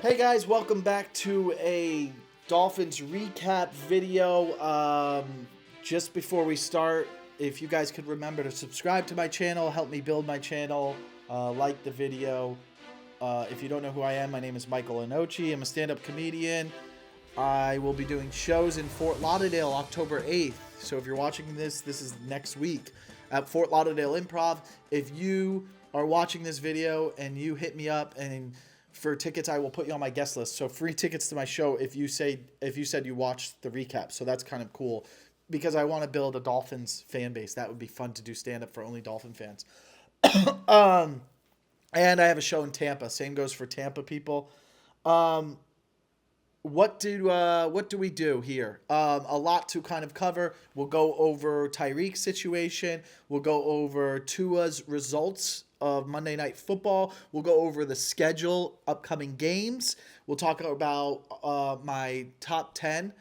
Hey guys, welcome back to a Dolphins recap video. Just before we start, if you guys could remember to subscribe to my channel, help me build my channel, like the video. If you don't know who I am, my name is Michael Lenoci. I'm a stand-up comedian. I will be doing shows in Fort Lauderdale October 8th. So if you're watching this is next week at Fort Lauderdale Improv. If you are watching this video and you hit me up and for tickets, I will put you on my guest list. So free tickets to my show if you said you watched the recap. So that's kind of cool because I want to build a Dolphins fan base. That would be fun to do stand up for only Dolphin fans. um, and I have a show in Tampa. Same goes for Tampa people. Um, what do we do here? A lot to kind of cover. We'll go over Tyreek's situation. We'll go over Tua's results of Monday Night Football. We'll go over the schedule, upcoming games. We'll talk about my top 10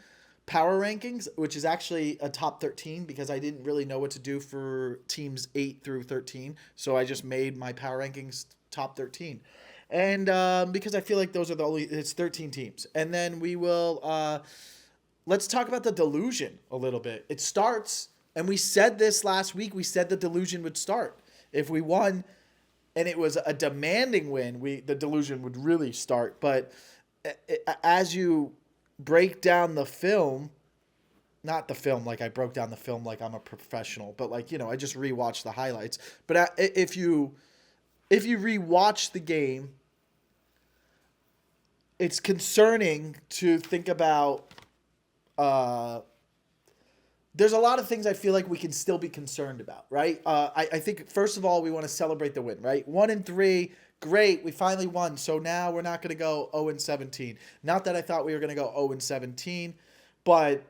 power rankings, which is actually a top 13 because I didn't really know what to do for teams 8 through 13. So I just made my power rankings top 13. And because I feel like those are it's 13 teams. And then we will, let's talk about the delusion a little bit. It starts, and we said this last week, we said the delusion would start. If we won, and it was a demanding win, the delusion would really start. But as you break down the film, not the film like I broke down the film like I'm a professional, but like, I just rewatched the highlights. But if you rewatch the game, it's concerning to think about. There's a lot of things I feel like we can still be concerned about, right? I think first of all we want to celebrate the win, right? 1-3, great, we finally won. So now we're not going to go 0-17. Not that I thought we were going to go 0-17, but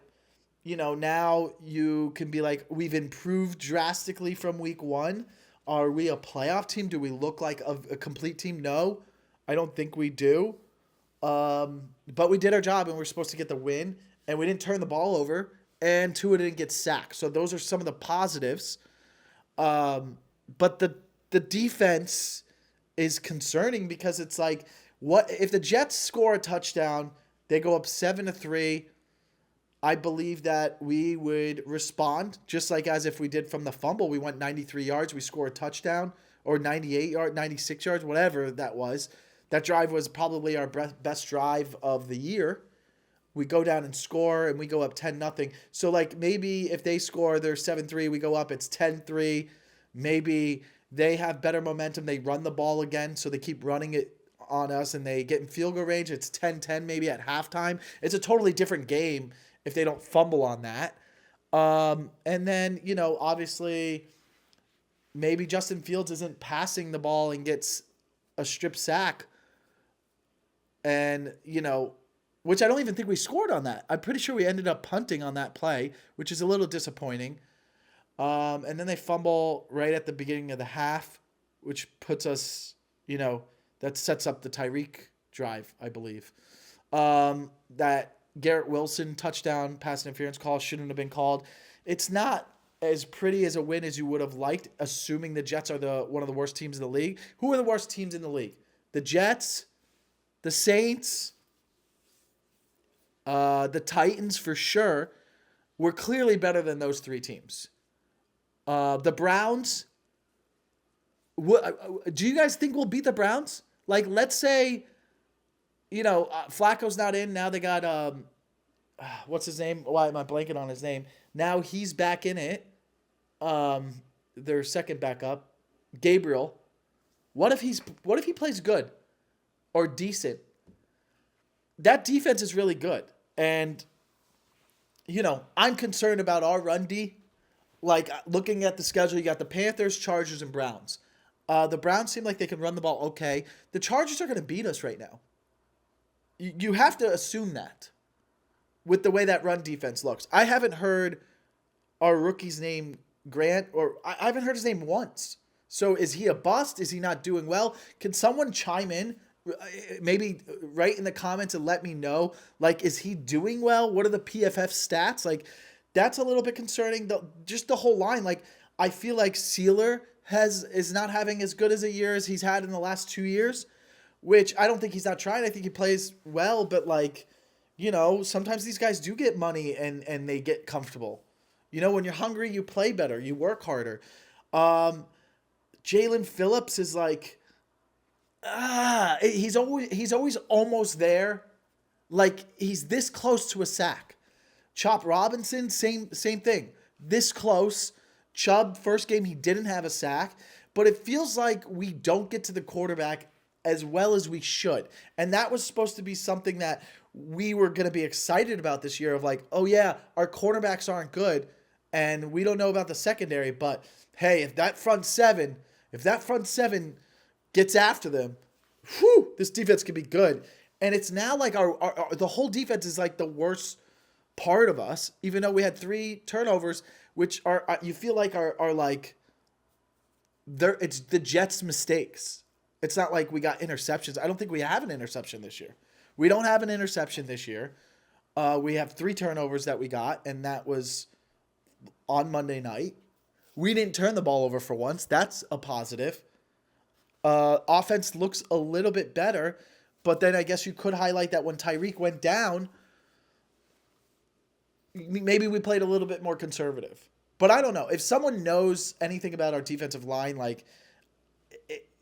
now you can be like, we've improved drastically from week one. Are we a playoff team? Do we look like a complete team? No, I don't think we do. But we did our job and we're supposed to get the win, and we didn't turn the ball over, and Tua didn't get sacked. So those are some of the positives. But the defense is concerning because it's like, what if the Jets score a touchdown, they go up 7-3. I believe that we would respond just like as if we did from the fumble. We went 93 yards, we score a touchdown, or 98 yards, 96 yards, whatever that was. That drive was probably our best drive of the year. We go down and score, and we go up 10-0. So, like, maybe if they score, they're 7-3, we go up, it's 10-3. Maybe they have better momentum. They run the ball again, so they keep running it on us, and they get in field goal range. It's 10-10 maybe at halftime. It's a totally different game if they don't fumble on that. And then, obviously, maybe Justin Fields isn't passing the ball and gets a strip sack. And, which I don't even think we scored on that. I'm pretty sure we ended up punting on that play, which is a little disappointing. And then they fumble right at the beginning of the half, which puts us, that sets up the Tyreek drive, I believe. That Garrett Wilson touchdown pass interference call shouldn't have been called. It's not as pretty as a win as you would have liked, assuming the Jets are one of the worst teams in the league. Who are the worst teams in the league? The Jets, the Saints, the Titans for sure. We're clearly better than those three teams. The Browns. Do you guys think we'll beat the Browns? Like, let's say, Flacco's not in. Now they got, what's his name? Why am I blanking on his name? Now he's back in it. Their second backup, Gabriel. What if he plays good or decent? That defense is really good. And, I'm concerned about our run D. Like, looking at the schedule, you got the Panthers, Chargers, and Browns. The Browns seem like they can run the ball okay. The Chargers are going to beat us right now. You have to assume that with the way that run defense looks. I haven't heard our rookie's name, Grant, or I haven't heard his name once. So is he a bust? Is he not doing well? Can someone chime in, maybe write in the comments and let me know, like, is he doing well? What are the PFF stats? Like, that's a little bit concerning. Just the whole line. Like, I feel like Sealer is not having as good as a year as he's had in the last 2 years. which I don't think he's not trying. I think he plays well, but like, sometimes these guys do get money and they get comfortable. When you're hungry, you play better, you work harder. Jalen Phillips is like, he's always almost there. Like he's this close to a sack. Chop Robinson, same thing. This close. Chubb, first game he didn't have a sack, but it feels like we don't get to the quarterback as well as we should. And that was supposed to be something that we were going to be excited about this year of like, oh yeah, our cornerbacks aren't good and we don't know about the secondary, but hey, if that front seven gets after them, this defense could be good. And it's now like our the whole defense is like the worst part of us, even though we had 3 turnovers, which are you feel like are like it's the Jets' mistakes. It's not like we got interceptions. I don't think we have an interception this year. We don't have an interception this year. We have 3 turnovers that we got, and that was on Monday night. We didn't turn the ball over for once. That's a positive. Offense looks a little bit better, but then I guess you could highlight that when Tyreek went down, maybe we played a little bit more conservative. But I don't know. If someone knows anything about our defensive line, like,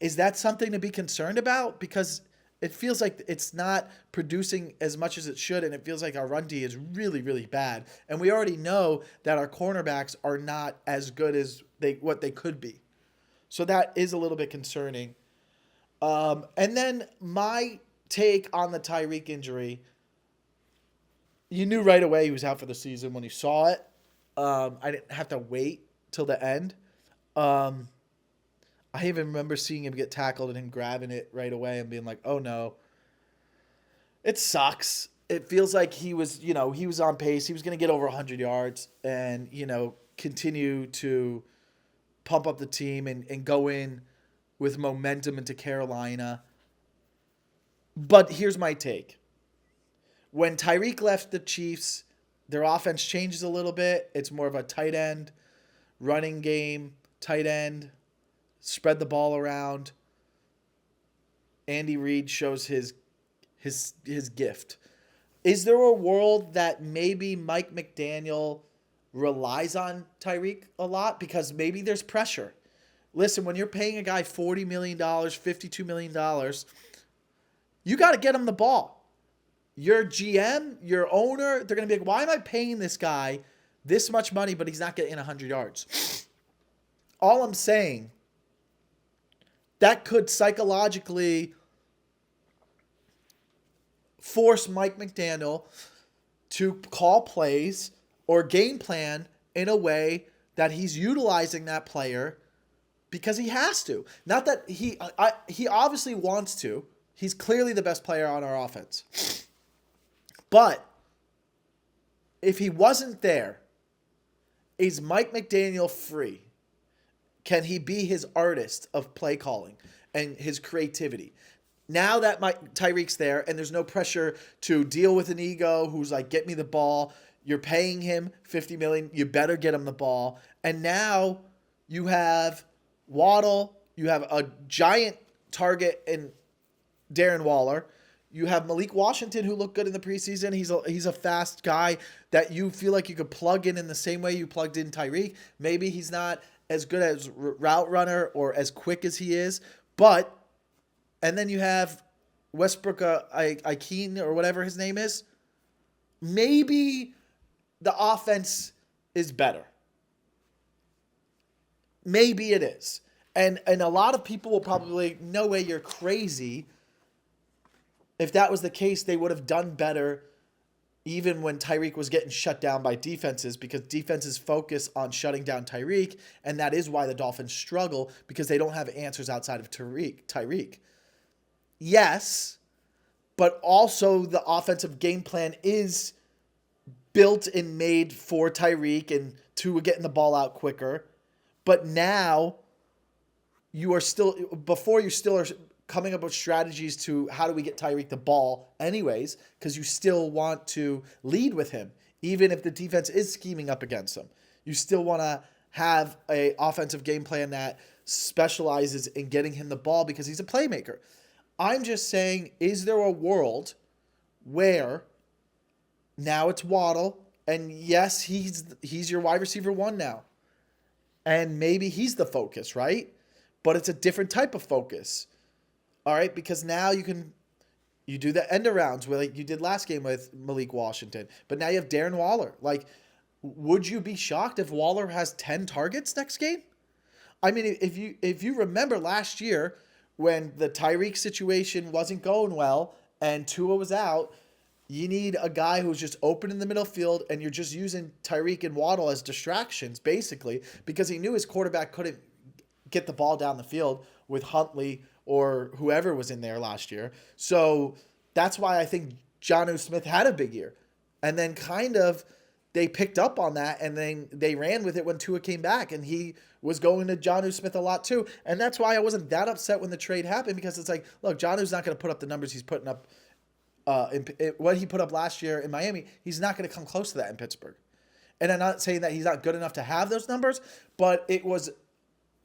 is that something to be concerned about? Because it feels like it's not producing as much as it should, and it feels like our run D is really, really bad. And we already know that our cornerbacks are not as good as what they could be. So that is a little bit concerning. And then my take on the Tyreek injury, you knew right away he was out for the season when you saw it. I didn't have to wait till the end. I even remember seeing him get tackled and him grabbing it right away and being like, oh no. It sucks. It feels like he was on pace. He was going to get over 100 yards and, continue to pump up the team and go in with momentum into Carolina. But here's my take. When Tyreek left the Chiefs, their offense changes a little bit. It's more of a tight end, running game, tight end, spread the ball around. Andy Reid shows his gift. Is there a world that maybe Mike McDaniel relies on Tyreek a lot because maybe there's pressure? Listen, when you're paying a guy $40 million, $52 million, you got to get him the ball. Your GM, your owner, they're going to be like, why am I paying this guy this much money, but he's not getting 100 yards? All I'm saying, that could psychologically force Mike McDaniel to call plays or game plan in a way that he's utilizing that player because he has to. Not that he obviously wants to. He's clearly the best player on our offense. But if he wasn't there, is Mike McDaniel free? Can he be his artist of play calling and his creativity? Now that Tyreek's there and there's no pressure to deal with an ego who's like, get me the ball. You're paying him $50 million. You better get him the ball. And now you have Waddle. You have a giant target in Darren Waller. You have Malik Washington, who looked good in the preseason. He's a fast guy that you feel like you could plug in the same way you plugged in Tyreek. Maybe he's not as good as route runner or as quick as he is, but and then you have Westbrook Ikeen or whatever his name is. Maybe the offense is better. Maybe it is. And a lot of people will probably, no way, you're crazy. If that was the case, they would have done better even when Tyreek was getting shut down by defenses, because defenses focus on shutting down Tyreek, and that is why the Dolphins struggle, because they don't have answers outside of Tyreek. Yes, but also the offensive game plan is built and made for Tyreek and to getting the ball out quicker. But now you are still are coming up with strategies to how do we get Tyreek the ball anyways, because you still want to lead with him. Even if the defense is scheming up against him, you still want to have an offensive game plan that specializes in getting him the ball because he's a playmaker. I'm just saying, is there a world where now it's Waddle, and yes, he's your wide receiver one now, and maybe he's the focus, right? But it's a different type of focus, all right? Because now you do the end arounds where like you did last game with Malik Washington, but now you have Darren Waller. Like, would you be shocked if Waller has 10 targets next game? I mean, if you remember last year when the Tyreek situation wasn't going well and Tua was out, you need a guy who's just open in the middle field, and you're just using Tyreek and Waddle as distractions, basically, because he knew his quarterback couldn't get the ball down the field with Huntley or whoever was in there last year. So that's why I think Jonnu Smith had a big year. And then kind of they picked up on that, and then they ran with it when Tua came back, and he was going to Jonnu Smith a lot too. And that's why I wasn't that upset when the trade happened, because it's like, look, Jonnu's not going to put up the numbers he's putting up. What he put up last year in Miami, he's not going to come close to that in Pittsburgh. And I'm not saying that he's not good enough to have those numbers, but it was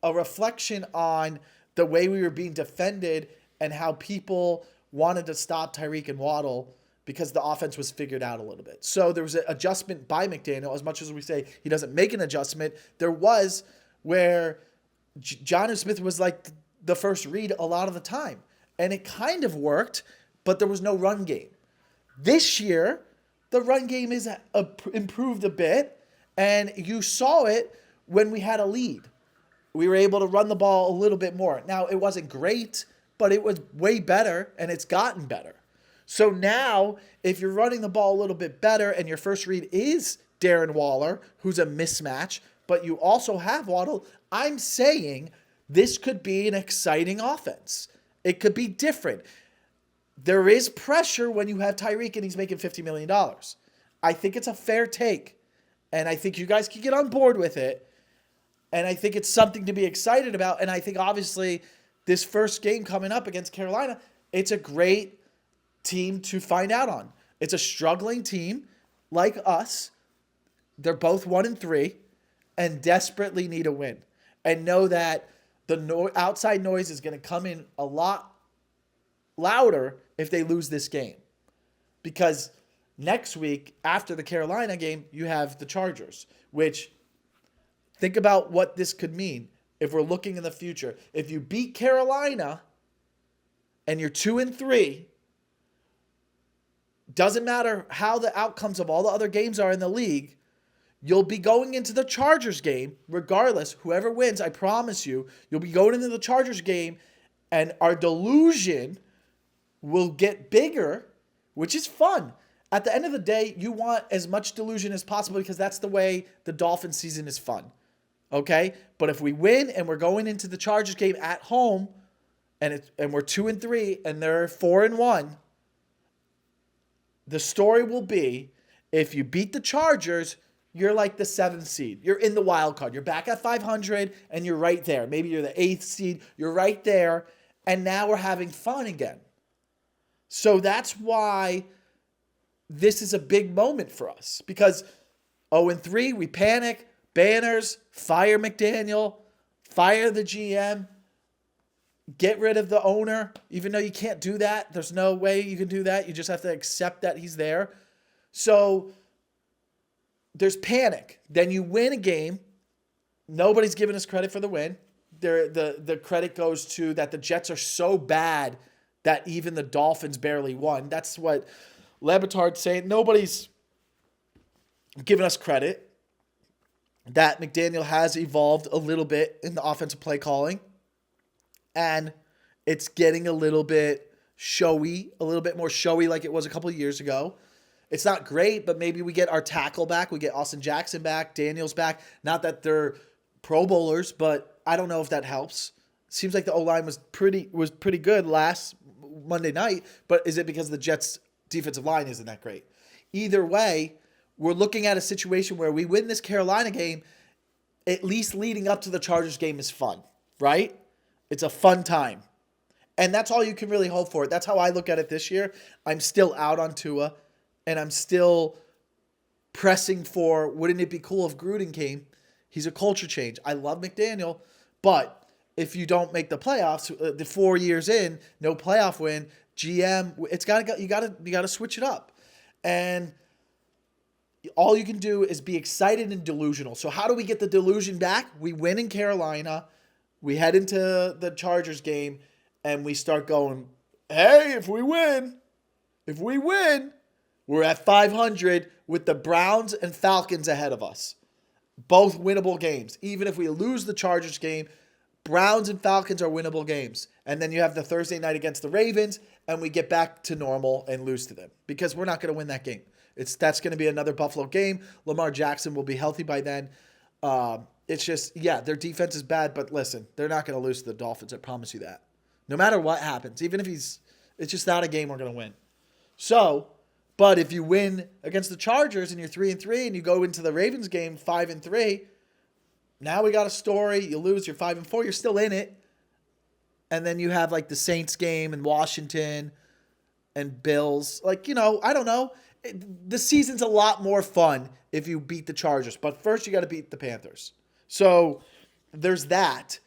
a reflection on the way we were being defended and how people wanted to stop Tyreek and Waddle because the offense was figured out a little bit. So there was an adjustment by McDaniel. As much as we say he doesn't make an adjustment, there was where Jonnu Smith was like the first read a lot of the time. And it kind of worked, but there was no run game. This year, the run game is improved a bit, and you saw it when we had a lead. We were able to run the ball a little bit more. Now, it wasn't great, but it was way better, and it's gotten better. So now, if you're running the ball a little bit better and your first read is Darren Waller, who's a mismatch, but you also have Waddle, I'm saying this could be an exciting offense. It could be different. There is pressure when you have Tyreek and he's making $50 million. I think it's a fair take, and I think you guys can get on board with it, and I think it's something to be excited about, and I think obviously this first game coming up against Carolina, it's a great team to find out on. It's a struggling team like us. They're both 1-3 and desperately need a win, and know that the outside noise is going to come in a lot louder if they lose this game. Because next week, after the Carolina game, you have the Chargers, which, think about what this could mean if we're looking in the future. If you beat Carolina and you're 2-3, doesn't matter how the outcomes of all the other games are in the league, you'll be going into the Chargers game, regardless, whoever wins, I promise you, you'll be going into the Chargers game, and our delusion will get bigger, which is fun. At the end of the day, you want as much delusion as possible because that's the way the Dolphins season is fun. Okay? But if we win and we're going into the Chargers game at home and we're 2-3 and they're 4-1, the story will be if you beat the Chargers, you're like the 7th seed. You're in the wild card. You're back at 500 and you're right there. Maybe you're the 8th seed. You're right there. And now we're having fun again. So that's why this is a big moment for us. Because 0-3, we panic, banners, fire McDaniel, fire the GM, get rid of the owner, even though you can't do that. There's no way you can do that. You just have to accept that he's there. So there's panic. Then you win a game. Nobody's giving us credit for the win. The credit goes to that the Jets are so bad that even the Dolphins barely won. That's what LeBatard's saying. Nobody's giving us credit that McDaniel has evolved a little bit in the offensive play calling. And it's getting a little bit showy, a little bit more showy like it was a couple of years ago. It's not great, but maybe we get our tackle back. We get Austin Jackson back, Daniels back. Not that they're Pro Bowlers, but I don't know if that helps. Seems like the O-line was pretty good last Monday night, but is it because the Jets' defensive line isn't that great? Either way, we're looking at a situation where we win this Carolina game, at least leading up to the Chargers game is fun, right? It's a fun time. And that's all you can really hope for. That's how I look at it this year. I'm still out on Tua, and I'm still pressing for, wouldn't it be cool if Gruden came? He's a culture change. I love McDaniel, but if you don't make the playoffs. The 4 years in, no playoff win. GM, you gotta switch it up, and all you can do is be excited and delusional. So how do we get the delusion back? We win in Carolina. We head into the Chargers game, and we start going, hey, if we win, we're at 500 with the Browns and Falcons ahead of us. Both winnable games. Even if we lose the Chargers game, Browns and Falcons are winnable games. And then you have the Thursday night against the Ravens, and we get back to normal and lose to them because we're not going to win that game. That's going to be another Buffalo game. Lamar Jackson will be healthy by then. It's just, their defense is bad, but listen, they're not going to lose to the Dolphins. I promise you that. No matter what happens, even if it's just not a game we're going to win. So, but if you win against the Chargers and you're 3-3 and you go into the Ravens game 5-3, now we got a story. You lose, you're 5-4, you're still in it. And then you have like the Saints game and Washington and Bills. Like, I don't know. The season's a lot more fun if you beat the Chargers. But first you got to beat the Panthers. So there's that.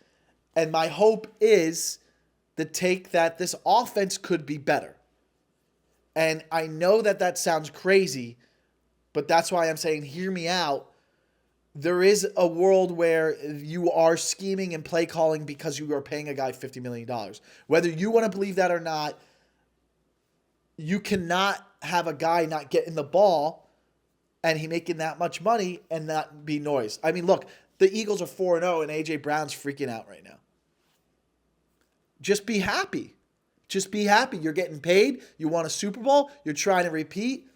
And my hope is the take that this offense could be better. And I know that sounds crazy, but that's why I'm saying hear me out. There is a world where you are scheming and play calling because you are paying a guy $50 million. Whether you want to believe that or not, you cannot have a guy not getting the ball and he making that much money and not be noise. I mean, look, the Eagles are 4-0 and A.J. Brown's freaking out right now. Just be happy. Just be happy. You're getting paid. You won a Super Bowl. You're trying to repeat.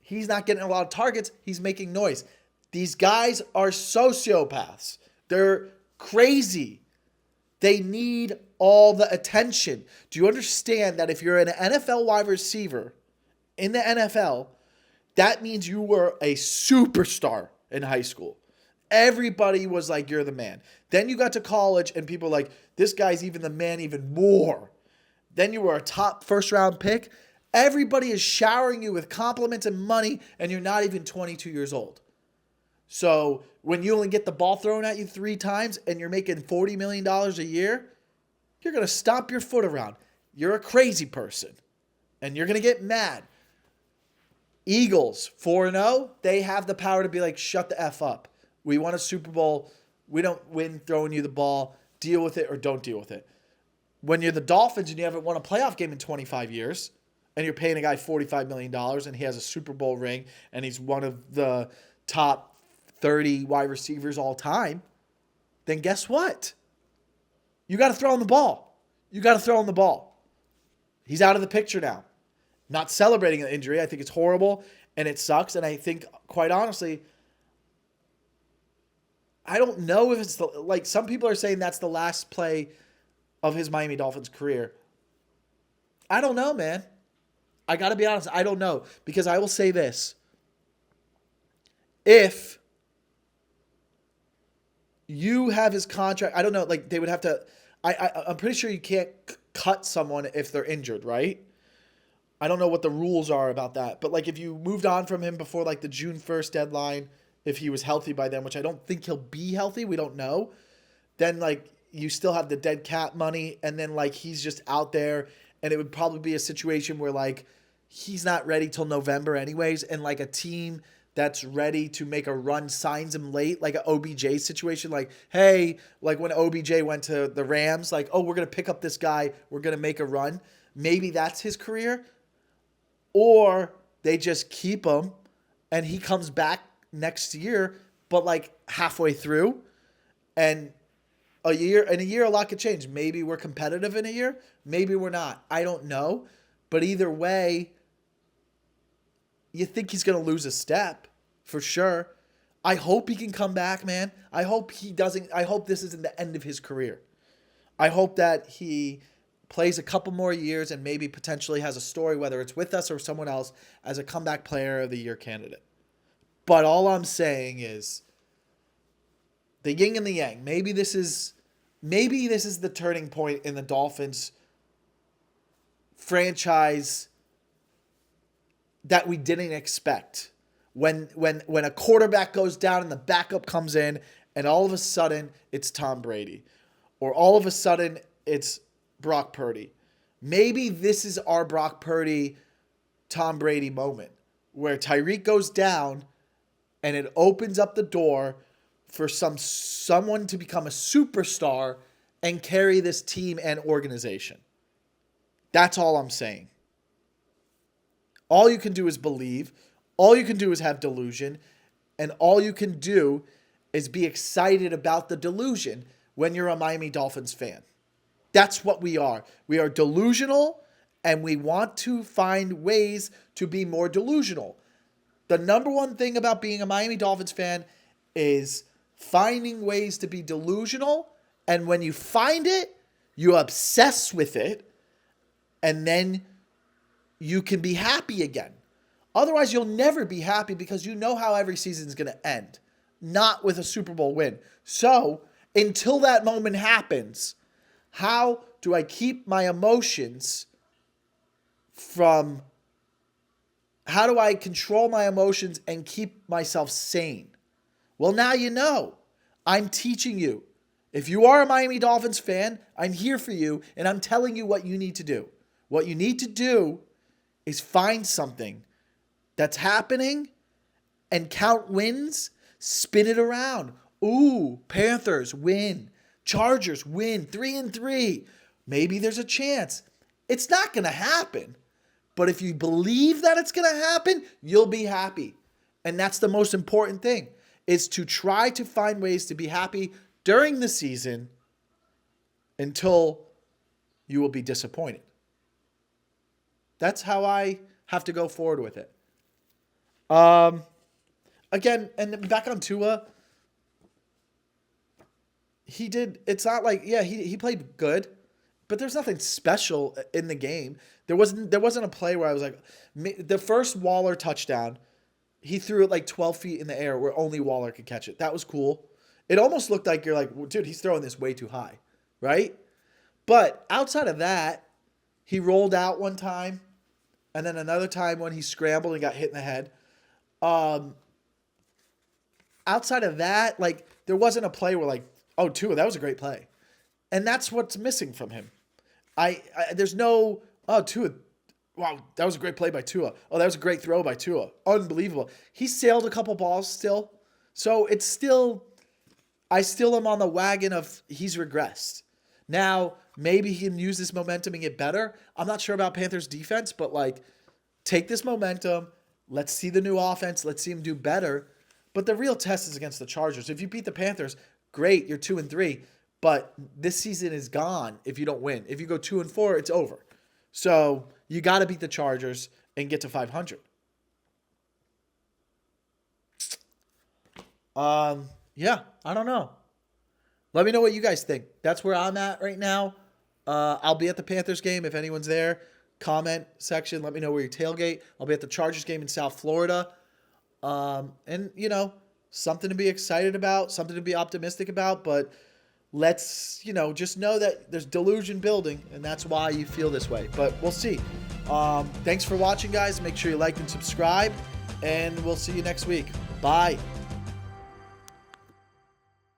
He's not getting a lot of targets. He's making noise. These guys are sociopaths. They're crazy. They need all the attention. Do you understand that if you're an NFL wide receiver in the NFL, that means you were a superstar in high school? Everybody was like, you're the man. Then you got to college and people were like, this guy's even the man even more. Then you were a top first-round pick. Everybody is showering you with compliments and money, and you're not even 22 years old. So when you only get the ball thrown at you 3 times and you're making $40 million a year, you're going to stomp your foot around. You're a crazy person, and you're going to get mad. Eagles, 4-0, they have the power to be like, shut the F up. We won a Super Bowl. We don't win throwing you the ball. Deal with it or don't deal with it. When you're the Dolphins and you haven't won a playoff game in 25 years and you're paying a guy $45 million and he has a Super Bowl ring and he's one of the top 30 wide receivers all time, then guess what? You got to throw him the ball. He's out of the picture now. Not celebrating the injury. I think it's horrible and it sucks. And I think, quite honestly, I don't know if it's like some people are saying that's the last play of his Miami Dolphins career. I don't know, man. I got to be honest. I don't know. Because I will say this. If you have his contract, I don't know, like they would have to, I'm pretty sure you can't cut someone if they're injured, right? I don't know what the rules are about that. But like if you moved on from him before like the June 1st deadline, if he was healthy by then, which I don't think he'll be healthy, we don't know, then like you still have the dead cap money, and then like he's just out there, and it would probably be a situation where like he's not ready till November anyways, and like a team that's ready to make a run signs him late, like an OBJ situation, like, hey, like when OBJ went to the Rams, like, oh, we're going to pick up this guy, we're going to make a run. Maybe that's his career. Or they just keep him and he comes back next year, but like halfway through, and a year a lot could change. Maybe we're competitive in a year, maybe we're not. I don't know. But either way, you think he's going to lose a step for sure. I hope he can come back, man. I hope this isn't the end of his career. I hope that he plays a couple more years and maybe potentially has a story, whether it's with us or someone else, as a comeback player of the year candidate. But all I'm saying is the yin and the yang. Maybe this is the turning point in the Dolphins franchise that we didn't expect. When a quarterback goes down and the backup comes in and all of a sudden it's Tom Brady. or all of a sudden it's Brock Purdy. Maybe this is our Brock Purdy, Tom Brady moment where Tyreek goes down and it opens up the door for someone to become a superstar and carry this team and organization. That's all I'm saying. All you can do is believe. All you can do is have delusion. And all you can do is be excited about the delusion when you're a Miami Dolphins fan. That's what we are. We are delusional, and we want to find ways to be more delusional. The number one thing about being a Miami Dolphins fan is finding ways to be delusional, and when you find it, you obsess with it, and then you can be happy again. Otherwise, you'll never be happy because you know how every season is going to end, not with a Super Bowl win. So, until that moment happens, how do I keep my emotions from... How do I control my emotions and keep myself sane? Well, now you know. I'm teaching you. If you are a Miami Dolphins fan, I'm here for you, and I'm telling you what you need to do. What you need to do is find something that's happening and count wins, spin it around. Ooh, Panthers win. Chargers win 3-3. Maybe there's a chance. It's not going to happen. But if you believe that it's going to happen, you'll be happy. And that's the most important thing, is to try to find ways to be happy during the season until you will be disappointed. That's how I have to go forward with it. Again, and back on Tua, it's not like, yeah, he played good, but there's nothing special in the game. There wasn't a play where I was like, the first Waller touchdown, he threw it like 12 feet in the air where only Waller could catch it. That was cool. It almost looked like you're like, well, dude, he's throwing this way too high, right? But outside of that, he rolled out one time, and then another time when he scrambled and got hit in the head. Outside of that, like, there wasn't a play where like, oh, Tua, that was a great play. And that's what's missing from him. There's no, oh, Tua, wow, that was a great play by Tua. Oh, that was a great throw by Tua. Unbelievable. He sailed a couple balls still. So it's still, I still am on the wagon of he's regressed. Now, maybe he can use this momentum and get better. I'm not sure about Panthers defense, but like, take this momentum. Let's see the new offense. Let's see him do better. But the real test is against the Chargers. If you beat the Panthers, great, you're 2-3. But this season is gone if you don't win. If you go 2-4, it's over. So you got to beat the Chargers and get to 500. Yeah, I don't know. Let me know what you guys think. That's where I'm at right now. I'll be at the Panthers game if anyone's there. Comment section. Let me know where you tailgate. I'll be at the Chargers game in South Florida. And, you know, something to be excited about, something to be optimistic about. But let's, you know, just know that there's delusion building, and that's why you feel this way. But we'll see. Thanks for watching, guys. Make sure you like and subscribe, and we'll see you next week. Bye.